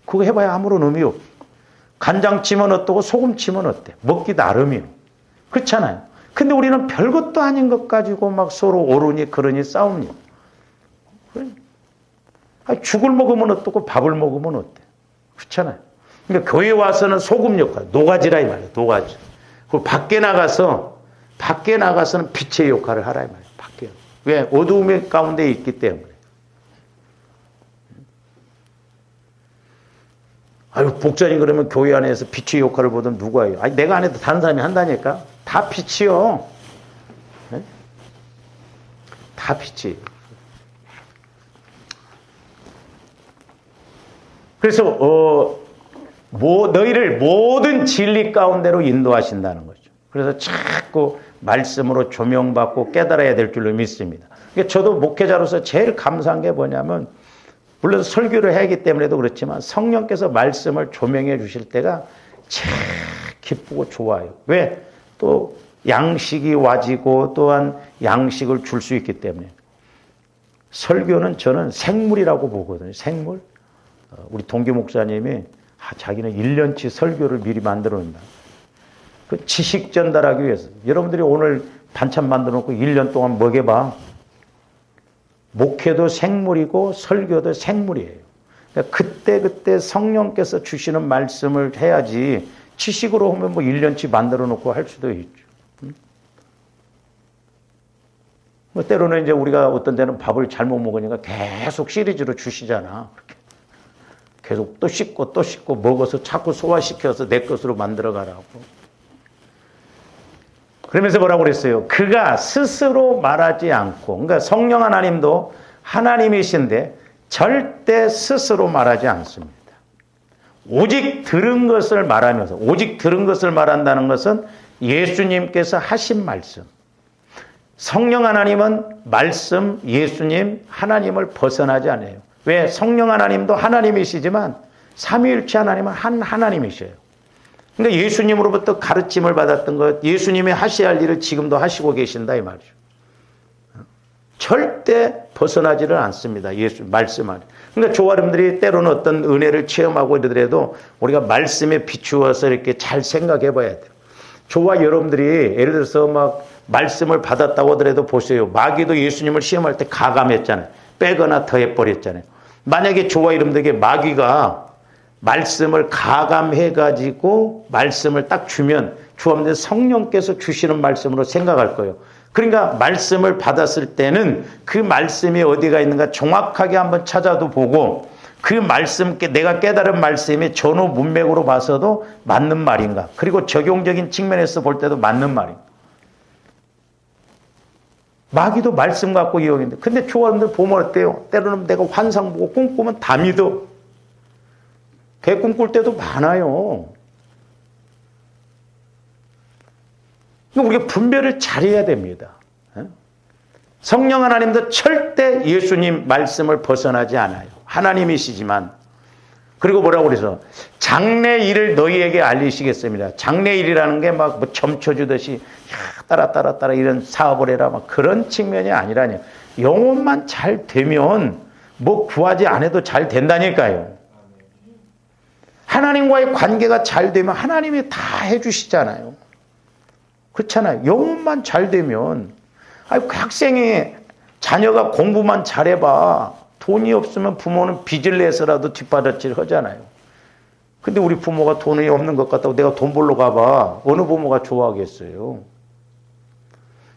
그거 해봐야 아무런 의미 없어. 간장 치면 어떠고 소금 치면 어때? 먹기 나름이요. 그렇잖아요. 근데 우리는 별것도 아닌 것 가지고 막 서로 오르니 그러니 싸웁니다. 죽을 먹으면 어떻고 밥을 먹으면 어때? 그렇잖아요. 그러니까 교회 와서는 소금 역할, 노가지라 이 말이에요. 노가지. 그리고 밖에 나가서는 빛의 역할을 하라 이 말이에요. 밖에. 왜? 어두움 가운데 있기 때문에. 목사님 그러면 교회 안에서 빛의 역할을 보던 누가 해요? 내가 안 해도 다른 사람이 한다니까? 다 빛이요. 네? 다 빛이. 그래서 너희를 모든 진리 가운데로 인도하신다는 거죠. 그래서 자꾸 말씀으로 조명받고 깨달아야 될 줄로 믿습니다. 그러니까 저도 목회자로서 제일 감사한 게 뭐냐면 물론 설교를 하기 때문에도 그렇지만 성령께서 말씀을 조명해 주실 때가 참 기쁘고 좋아요. 왜? 또 양식이 와지고 또한 양식을 줄 수 있기 때문에. 설교는 저는 생물이라고 보거든요. 생물. 우리 동기 목사님이 자기는 1년치 설교를 미리 만들어 놓는다. 그 지식 전달하기 위해서. 여러분들이 오늘 반찬 만들어 놓고 1년 동안 먹여봐. 목회도 생물이고 설교도 생물이에요. 그러니까 그때 성령께서 주시는 말씀을 해야지 지식으로 하면 뭐 1년치 만들어 놓고 할 수도 있죠. 뭐 때로는 이제 우리가 어떤 데는 밥을 잘못 먹으니까 계속 시리즈로 주시잖아. 계속 또 씻고 먹어서 자꾸 소화시켜서 내 것으로 만들어 가라고. 그러면서 뭐라고 그랬어요? 그가 스스로 말하지 않고, 그러니까 성령 하나님도 하나님이신데 절대 스스로 말하지 않습니다. 오직 들은 것을 말하면서, 오직 들은 것을 말한다는 것은 예수님께서 하신 말씀. 성령 하나님은 말씀, 예수님, 하나님을 벗어나지 않아요. 왜? 성령 하나님도 하나님이시지만 삼위일체 하나님은 한 하나님이셔요. 그러니까 예수님으로부터 가르침을 받았던 것, 예수님이 하셔야 할 일을 지금도 하시고 계신다 이 말이죠. 절대 벗어나지를 않습니다. 예수 말씀 안에. 그러니까 조아름들이 때로는 어떤 은혜를 체험하고 이러더라도 우리가 말씀에 비추어서 이렇게 잘 생각해 봐야 돼요. 저와 여러분들이 예를 들어서 막 말씀을 받았다고 하더라도 보세요. 마귀도 예수님을 시험할 때 가감했잖아요. 빼거나 더해버렸잖아요. 만약에 저와 여러분들에게 마귀가 말씀을 가감해가지고 말씀을 딱 주면 주님들 성령께서 주시는 말씀으로 생각할 거예요. 그러니까 말씀을 받았을 때는 그 말씀이 어디가 있는가 정확하게 한번 찾아도 보고 그 말씀, 내가 깨달은 말씀이 전후 문맥으로 봐서도 맞는 말인가, 그리고 적용적인 측면에서 볼 때도 맞는 말인가. 마귀도 말씀 갖고 이용했는데, 근데 조원들 보면 어때요? 때로는 내가 환상 보고 꿈꾸면 다 믿어. 개 꿈꿀 때도 많아요. 우리가 분별을 잘해야 됩니다. 성령 하나님도 절대 예수님 말씀을 벗어나지 않아요. 하나님이시지만. 그리고 뭐라고 그래서 장래 일을 너희에게 알리시겠습니다. 장래 일이라는 게 막 뭐 점쳐 주듯이 따라 이런 사업을 해라 막 그런 측면이 아니라뇨. 영혼만 잘 되면 뭐 구하지 않아도 잘 된다니까요. 하나님과의 관계가 잘 되면 하나님이 다 해주시잖아요. 그렇잖아요. 영혼만 잘 되면. 아니, 그 학생이 자녀가 공부만 잘해봐. 돈이 없으면 부모는 빚을 내서라도 뒷받아칠 하잖아요. 근데 우리 부모가 돈이 없는 것 같다고 내가 돈 벌러 가봐. 어느 부모가 좋아하겠어요.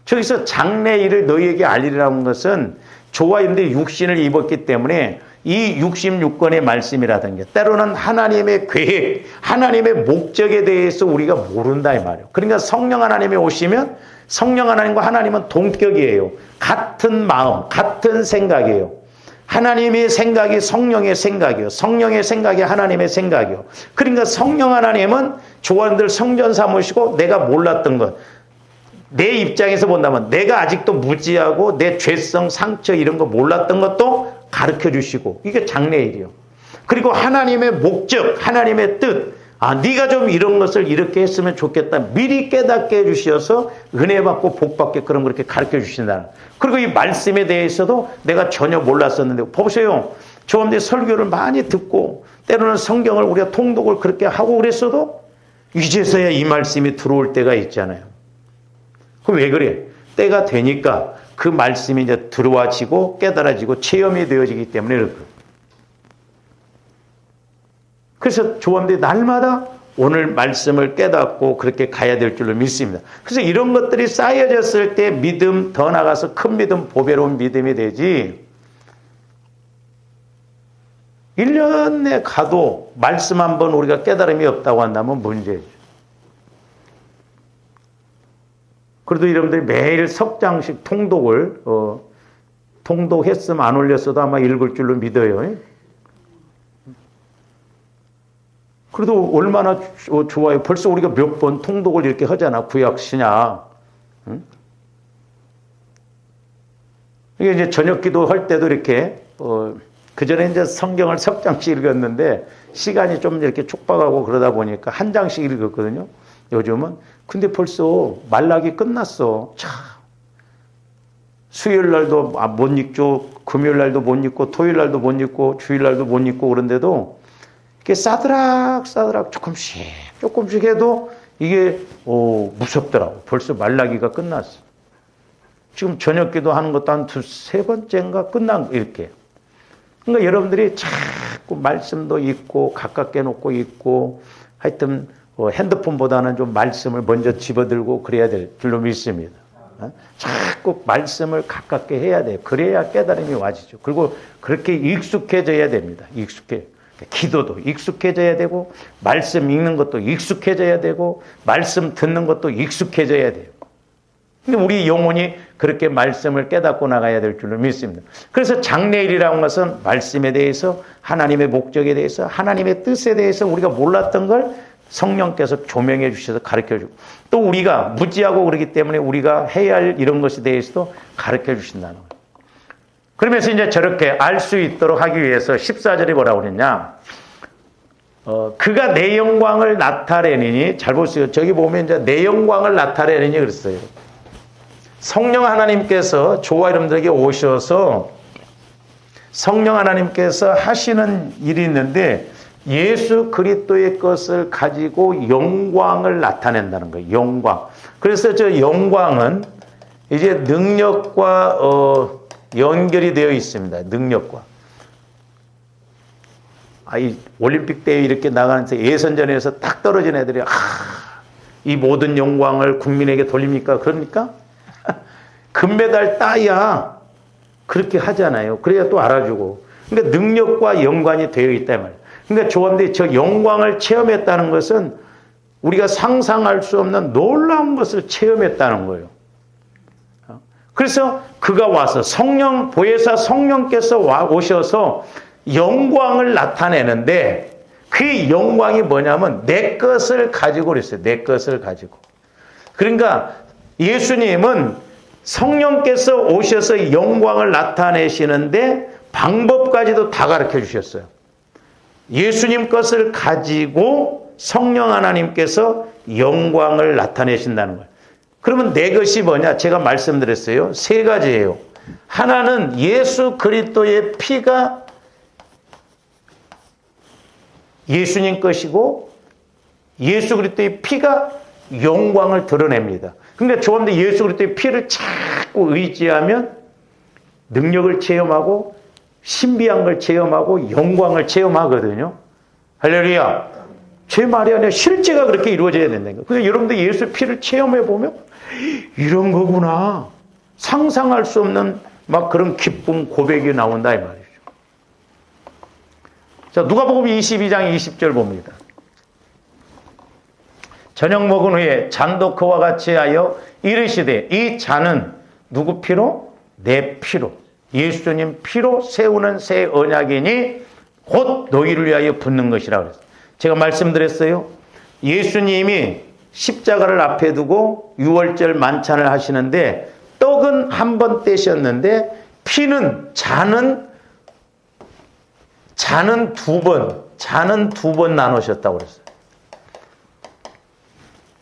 저기서 장래 일을 너희에게 알리라는 것은 조화인데 육신을 입었기 때문에 이 66권의 말씀이라든가 때로는 하나님의 계획, 하나님의 목적에 대해서 우리가 모른다 이 말이에요. 그러니까 성령 하나님이 오시면 성령 하나님과 하나님은 동격이에요. 같은 마음, 같은 생각이에요. 하나님의 생각이 성령의 생각이요. 성령의 생각이 하나님의 생각이요. 그러니까 성령 하나님은 조원들 성전 삼으시고 내가 몰랐던 것, 내 입장에서 본다면 내가 아직도 무지하고 내 죄성, 상처 이런 거 몰랐던 것도 가르쳐 주시고 이게 장래일이요. 그리고 하나님의 목적, 하나님의 뜻, 네가 좀 이런 것을 이렇게 했으면 좋겠다. 미리 깨닫게 해주셔서 은혜 받고 복 받게 그렇게 가르쳐 주신다. 그리고 이 말씀에 대해서도 내가 전혀 몰랐었는데 보세요. 저한테 설교를 많이 듣고 때로는 성경을 우리가 통독을 그렇게 하고 그랬어도 이제서야 이 말씀이 들어올 때가 있잖아요. 그럼 왜 그래? 때가 되니까 그 말씀이 이제 들어와지고 깨달아지고 체험이 되어지기 때문에 그렇고. 그래서 조원들이 날마다 오늘 말씀을 깨닫고 그렇게 가야 될 줄로 믿습니다. 그래서 이런 것들이 쌓여졌을 때 믿음 더 나가서 큰 믿음, 보배로운 믿음이 되지 1년 내 가도 말씀 한번 우리가 깨달음이 없다고 한다면 문제죠. 그래도 여러분들이 매일 석 장씩 통독을 통독했으면 안 올렸어도 아마 읽을 줄로 믿어요. 그래도 얼마나 좋아요. 벌써 우리가 몇 번 통독을 이렇게 하잖아. 구약 신약. 응? 이게 이제 저녁 기도 할 때도 이렇게 그 전에 이제 성경을 석 장씩 읽었는데 시간이 좀 이렇게 촉박하고 그러다 보니까 한 장씩 읽었거든요. 요즘은. 근데 벌써 말라기 끝났어. 참. 수요일 날도 못 읽죠. 금요일 날도 못 읽고 토요일 날도 못 읽고 주일 날도 못 읽고 그런데도 이게 싸드락 조금씩 해도 이게 무섭더라고. 벌써 말라기가 끝났어. 지금 저녁기도 하는 것도 한 두세 번째인가 끝난 이렇게. 그러니까 여러분들이 자꾸 말씀도 읽고 가깝게 놓고 읽고 하여튼 핸드폰보다는 좀 말씀을 먼저 집어들고 그래야 될 줄로 믿습니다. 자꾸 말씀을 가깝게 해야 돼요. 그래야 깨달음이 와지죠. 그리고 그렇게 익숙해져야 됩니다. 기도도 익숙해져야 되고 말씀 읽는 것도 익숙해져야 되고 말씀 듣는 것도 익숙해져야 돼요. 근데 우리 영혼이 그렇게 말씀을 깨닫고 나가야 될 줄로 믿습니다. 그래서 장래일이라는 것은 말씀에 대해서 하나님의 목적에 대해서 하나님의 뜻에 대해서 우리가 몰랐던 걸 성령께서 조명해 주셔서 가르쳐 주고 또 우리가 무지하고 그러기 때문에 우리가 해야 할 이런 것에 대해서도 가르쳐 주신다는 거예요. 그러면서 이제 저렇게 알 수 있도록 하기 위해서 14절에 뭐라고 그랬냐. 그가 내 영광을 나타내니, 잘 보세요. 저기 보면 이제 내 영광을 나타내니 그랬어요. 성령 하나님께서 저와 여러분들에게 오셔서 성령 하나님께서 하시는 일이 있는데 예수 그리스도의 것을 가지고 영광을 나타낸다는 거예요. 영광. 그래서 저 영광은 이제 능력과 연결이 되어 있습니다. 능력과. 이 올림픽 대회 이렇게 나가면서 예선전에서 딱 떨어진 애들이 이 모든 영광을 국민에게 돌립니까? 그럽니까? 금메달 따야 그렇게 하잖아요. 그래야 또 알아주고. 그러니까 능력과 연관이 되어 있단 말이에요. 그러니까 조원들이 저 영광을 체험했다는 것은 우리가 상상할 수 없는 놀라운 것을 체험했다는 거예요. 그래서 그가 와서 보혜사 성령께서 오셔서 영광을 나타내는데 그 영광이 뭐냐면 내 것을 가지고 그랬어요. 내 것을 가지고. 그러니까 예수님은 성령께서 오셔서 영광을 나타내시는데 방법까지도 다 가르쳐 주셨어요. 예수님 것을 가지고 성령 하나님께서 영광을 나타내신다는 거예요. 그러면 내 것이 뭐냐? 제가 말씀드렸어요. 세 가지예요. 하나는 예수 그리스도의 피가 예수님 것이고 예수 그리스도의 피가 영광을 드러냅니다. 그러니까 저한테 예수 그리스도의 피를 자꾸 의지하면 능력을 체험하고 신비한 걸 체험하고 영광을 체험하거든요. 할렐루야. 제 말이 아니라 실제가 그렇게 이루어져야 된다는 거예요. 그래서 여러분들 예수 피를 체험해 보면 이런 거구나. 상상할 수 없는 막 그런 기쁨 고백이 나온다 이 말이죠. 자, 누가복음 22장 20절 봅니다. 저녁 먹은 후에 잔도 그와 같이 하여 이르시되 이 잔은 누구 피로? 내 피로. 예수님 피로 세우는 새 언약이니 곧 너희를 위하여 붓는 것이라 그랬어요. 제가 말씀드렸어요. 예수님이 십자가를 앞에 두고 유월절 만찬을 하시는데 떡은 한 번 떼셨는데 피는 잔은 두 번 나누셨다고 그랬어요.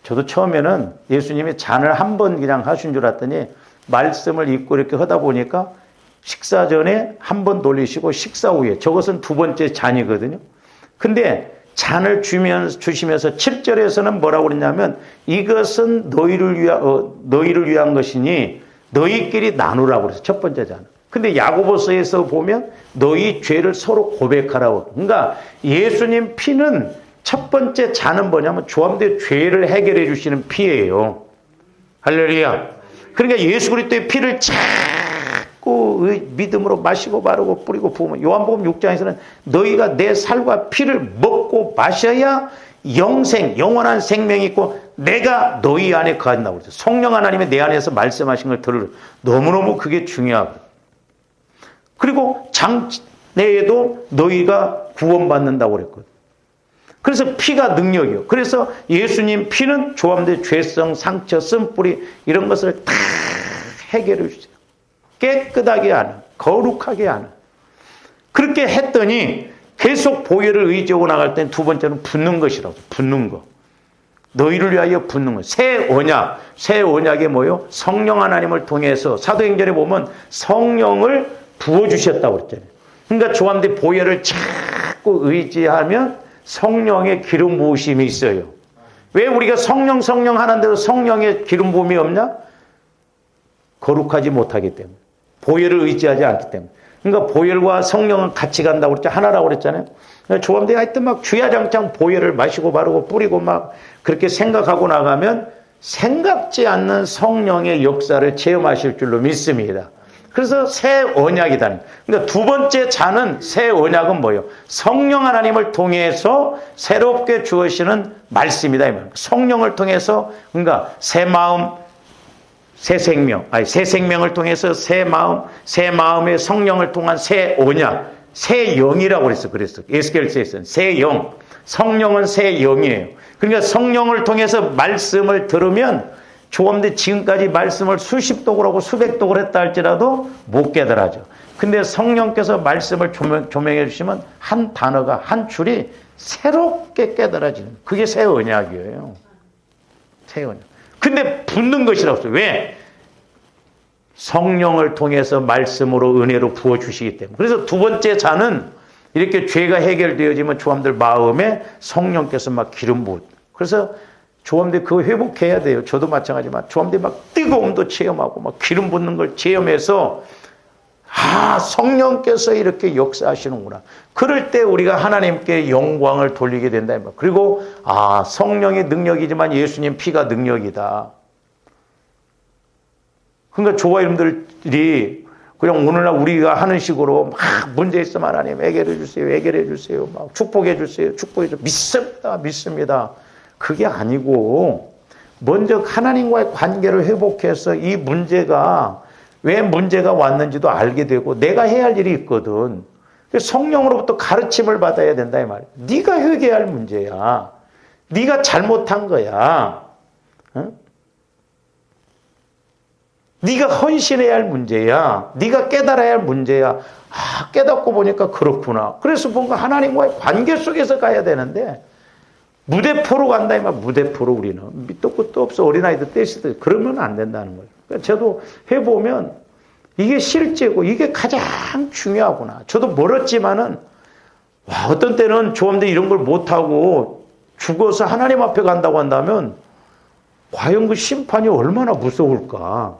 저도 처음에는 예수님이 잔을 한 번 그냥 하신 줄 알았더니 말씀을 읽고 이렇게 하다 보니까 식사 전에 한 번 돌리시고 식사 후에 저것은 두 번째 잔이거든요. 근데 잔을 주시면서 7절에서는 뭐라고 그랬냐면 이것은 너희를 위한 것이니 너희끼리 나누라고 그랬어요. 첫 번째 잔. 근데 야고보서에서 보면 너희 죄를 서로 고백하라고. 그러니까 예수님 피는 첫 번째 잔은 뭐냐면 조함대 죄를 해결해 주시는 피예요. 할렐루야. 그러니까 예수 그리스도의 피를 자꾸 믿음으로 마시고 바르고 뿌리고 부으면 요한복음 6장에서는 너희가 내 살과 피를 먹고 마셔야 영원한 생명이 있고 내가 너희 안에 거한다고 그랬어요. 성령 하나님이 내 안에서 말씀하신 걸 들으려. 너무너무 그게 중요하고. 그리고 장래에도 너희가 구원받는다고 그랬거든요. 그래서 피가 능력이요. 그래서 예수님 피는 조함대 죄성, 상처, 쓴뿌리 이런 것을 다 해결해 주세요. 깨끗하게 하는, 거룩하게 하는. 그렇게 했더니 계속 보혈을 의지하고 나갈 땐 두 번째는 붓는 것이라고. 붓는 거. 너희를 위하여 붓는 거. 새 언약이 뭐요? 성령 하나님을 통해서 사도행전에 보면 성령을 부어주셨다고 그랬잖아요. 그러니까 조함대 보혈을 자꾸 의지하면 성령의 기름 부으심이 있어요. 왜 우리가 성령 하는데도 성령의 기름 부음이 없냐? 거룩하지 못하기 때문에. 보혈을 의지하지 않기 때문에. 그러니까 보혈과 성령은 같이 간다고 그랬죠. 하나라고 그랬잖아요. 조함대 하여튼 막 주야장창 보혈을 마시고 바르고 뿌리고 막 그렇게 생각하고 나가면 생각지 않는 성령의 역사를 체험하실 줄로 믿습니다. 그래서 새 언약이다. 그러니까 두 번째 잔은 새 언약은 뭐예요? 성령 하나님을 통해서 새롭게 주시는 말씀이다. 이 말입니다. 성령을 통해서 그러니까 새 마음, 새 생명을 통해서 새 마음의 성령을 통한 새 언약, 새 영이라고 그랬어. 에스겔서에서는 새 영, 성령은 새 영이에요. 그러니까 성령을 통해서 말씀을 들으면 조함대 지금까지 말씀을 수십 독을 하고 수백 독을 했다 할지라도 못 깨달아져. 근데 성령께서 말씀을 조명해 주시면 한 단어가, 한 줄이 새롭게 깨달아지는, 그게 새 언약이에요. 새 언약. 근데 붙는 것이라 없어요. 왜? 성령을 통해서 말씀으로 은혜로 부어주시기 때문에. 그래서 두 번째 잔은 이렇게 죄가 해결되어지면 조함들 마음에 성령께서 막 기름 부을. 그래서 조함들 그거 회복해야 돼요. 저도 마찬가지지만 조함들이 막 뜨거움도 체험하고 막 기름 붓는 걸 체험해서 성령께서 이렇게 역사하시는구나. 그럴 때 우리가 하나님께 영광을 돌리게 된다. 그리고 성령이 능력이지만 예수님 피가 능력이다. 그러니까 조화 이름들이 그냥 오늘날 우리가 하는 식으로 막 문제 있으면 하나님 해결해 주세요. 해결해 주세요. 막 축복해 주세요. 축복해 주세요. 믿습니다. 믿습니다. 그게 아니고 먼저 하나님과의 관계를 회복해서 이 문제가 왜 문제가 왔는지도 알게 되고 내가 해야 할 일이 있거든. 성령으로부터 가르침을 받아야 된다 이 말이야. 네가 회개할 문제야. 네가 잘못한 거야. 응? 네가 헌신해야 할 문제야. 네가 깨달아야 할 문제야. 깨닫고 보니까 그렇구나. 그래서 뭔가 하나님과의 관계 속에서 가야 되는데 무대포로 간다 이 말. 무대포로 우리는 밑도 끝도 없어. 어린아이들 떼시듯 그러면 안 된다는 거예요. 그러니까 저도 해보면 이게 실제고 이게 가장 중요하구나. 저도 멀었지만은 어떤 때는 조함들 이런 걸 못하고 죽어서 하나님 앞에 간다고 한다면 과연 그 심판이 얼마나 무서울까.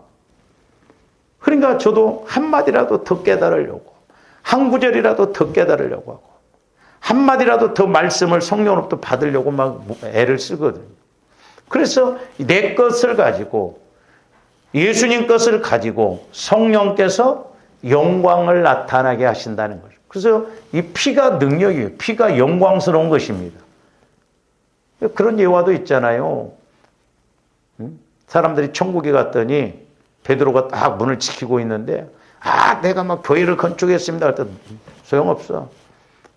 그러니까 저도 한마디라도 더 깨달으려고, 한 구절이라도 더 깨달으려고 하고, 한마디라도 더 말씀을 성령으로부터 받으려고 막 애를 쓰거든요. 그래서 내 것을 가지고, 예수님 것을 가지고 성령께서 영광을 나타나게 하신다는 거죠. 그래서 이 피가 능력이에요. 피가 영광스러운 것입니다. 그런 예화도 있잖아요. 사람들이 천국에 갔더니 베드로가 딱 문을 지키고 있는데 내가 막 교회를 건축했습니다. 그랬더니 소용없어.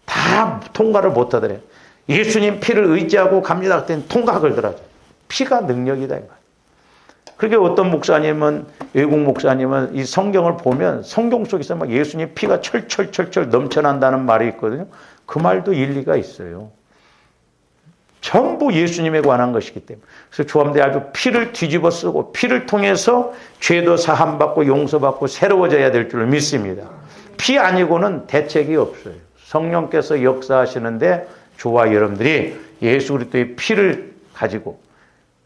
다 통과를 못 하더래. 예수님 피를 의지하고 갑니다. 그랬더니 통과 걸더라고요. 피가 능력이다. 그렇게 어떤 목사님은, 외국 목사님은 이 성경을 보면 성경 속에서 막 예수님 피가 철철철철 넘쳐난다는 말이 있거든요. 그 말도 일리가 있어요. 전부 예수님에 관한 것이기 때문에. 그래서 조함들이 아주 피를 뒤집어 쓰고 피를 통해서 죄도 사함받고 용서받고 새로워져야 될 줄 믿습니다. 피 아니고는 대책이 없어요. 성령께서 역사하시는데 저와 여러분들이 예수 그리스도의 피를 가지고,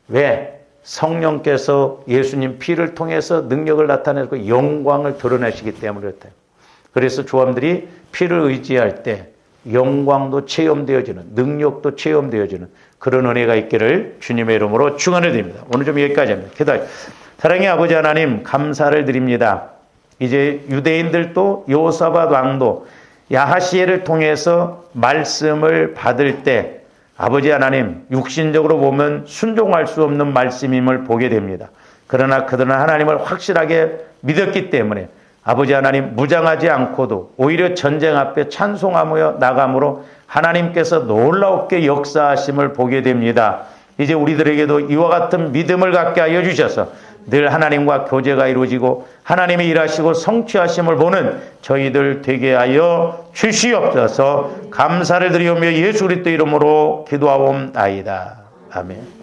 왜? 성령께서 예수님 피를 통해서 능력을 나타내고 영광을 드러내시기 때문에 그렇다. 그래서 조함들이 피를 의지할 때 영광도 체험되어지는, 능력도 체험되어지는 그런 은혜가 있기를 주님의 이름으로 축원을 드립니다. 오늘 좀 여기까지 합니다. 기도하죠. 사랑의 아버지 하나님, 감사를 드립니다. 이제 유대인들도 여호사밧 왕도 야하시엘을 통해서 말씀을 받을 때 아버지 하나님, 육신적으로 보면 순종할 수 없는 말씀임을 보게 됩니다. 그러나 그들은 하나님을 확실하게 믿었기 때문에 아버지 하나님, 무장하지 않고도 오히려 전쟁 앞에 찬송하며 나감으로 하나님께서 놀랍게 역사하심을 보게 됩니다. 이제 우리들에게도 이와 같은 믿음을 갖게 하여 주셔서 늘 하나님과 교제가 이루어지고 하나님이 일하시고 성취하심을 보는 저희들 되게 하여 주시옵소서. 감사를 드리오며 예수 그리스도 이름으로 기도하옵나이다. 아멘.